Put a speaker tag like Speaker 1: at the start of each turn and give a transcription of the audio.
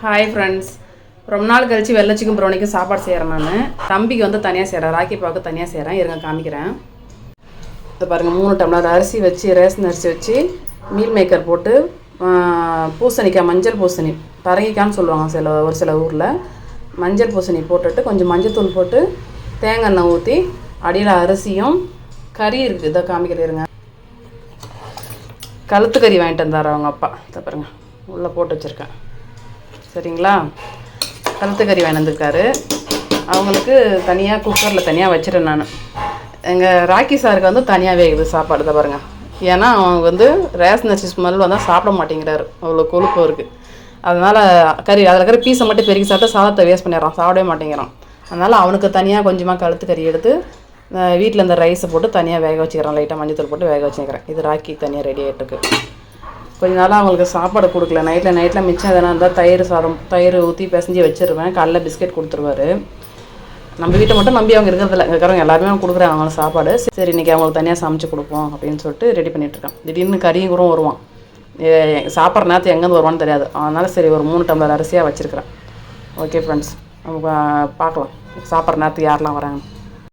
Speaker 1: Hi friends, ரொம்ப நாள் கழிச்சு வெள்ளை சிக்கன் ப்ரௌனிக்கு சாப்பாடு செய்கிறேன். நான் தம்பிக்கு வந்து தனியாக செய்கிறேன், ராக்கி பாவுக்கு தனியாக செய்கிறேன். இருங்க காமிக்கிறேன். இதை பாருங்கள், 3 டம்ளர் அரிசி வச்சு, ரேஷன் அரிசி வச்சு மீல் மேக்கர் போட்டு பூசணிக்காய், மஞ்சள் பூசணி, பரங்கிக்கான்னு சொல்லுவாங்க ஒரு சில ஊரில், மஞ்சள் பூசணி போட்டுட்டு கொஞ்சம் மஞ்சள் போட்டு தேங்காய் எண்ணெய் ஊற்றி அடியில் அரிசியும் கறி இருக்குது. இதை காமிக்கிறேன் இருங்க. கழுத்து கறி வாங்கிட்டு வந்தார் அவங்க அப்பா. இதை பாருங்கள், உள்ளே போட்டு வச்சுருக்கேன். சரிங்களா, கழுத்து கறி வாங்கி வந்திருக்காரு. அவங்களுக்கு தனியாக குக்கரில் தனியாக வச்சுட்டேன் நான். எங்கள் ராக்கி சாருக்கு வந்து தனியாக வேகுது சாப்பாடு. தான் பாருங்கள், ஏன்னா அவங்க வந்து ரேஷன் அரிசி ஸ்மெல் வந்தால் சாப்பிட மாட்டேங்கிறாரு, அவ்வளோ கொழுப்பு இருக்குது. அதனால் அதில் இருக்கிற பீஸை மட்டும் பெருக்கி சாப்பிட்டா சாதத்தை வேஸ்ட் பண்ணிடுறான், சாப்பிடவே மாட்டேங்கிறான். அதனால் அவனுக்கு தனியாக கொஞ்சமாக கழுத்து கறி எடுத்து வீட்டில் இந்த ரைஸை போட்டு தனியாக வேக வச்சுக்கிறேன். லைட்டாக மஞ்சள் போட்டு வேக வச்சுக்கிறேன். இது ராக்கி தனியாக ரெடி ஆகிட்டுருக்கு. கொஞ்ச நாளாக அவங்களுக்கு சாப்பாடு கொடுக்கல. நைட்டில் மிச்சம் எதனா இருந்தால் தயிர் ஊற்றி பிசைஞ்சி வச்சுருவேன். காலைல பிஸ்கெட் கொடுத்துருவாரு. நம்ம வீட்டை மட்டும் நம்பி அவங்க இருக்கிறதில்ல, இங்கே இருக்கிறவங்க எல்லாருமே அவங்க கொடுக்குறாங்க அவங்களுக்கு சாப்பாடு. சரி, இன்றைக்கி அவங்களுக்கு தனியாக சமைச்சு கொடுப்போம் அப்படின்னு சொல்லிட்டு ரெடி பண்ணிகிட்ருக்கேன். திடீர்னு கறியும் கூட வருவான். சாப்பிட்ற நேரத்தை எங்கேருந்து வருவான்னு தெரியாது. அதனால் சரி, ஒரு 3 டம்ளர் அரிசியாக வச்சுருக்கிறேன். ஓகே ஃப்ரெண்ட்ஸ், நம்ம பார்க்கலாம் சாப்பிட்ற நேரத்துக்கு யாரெல்லாம் வராங்க.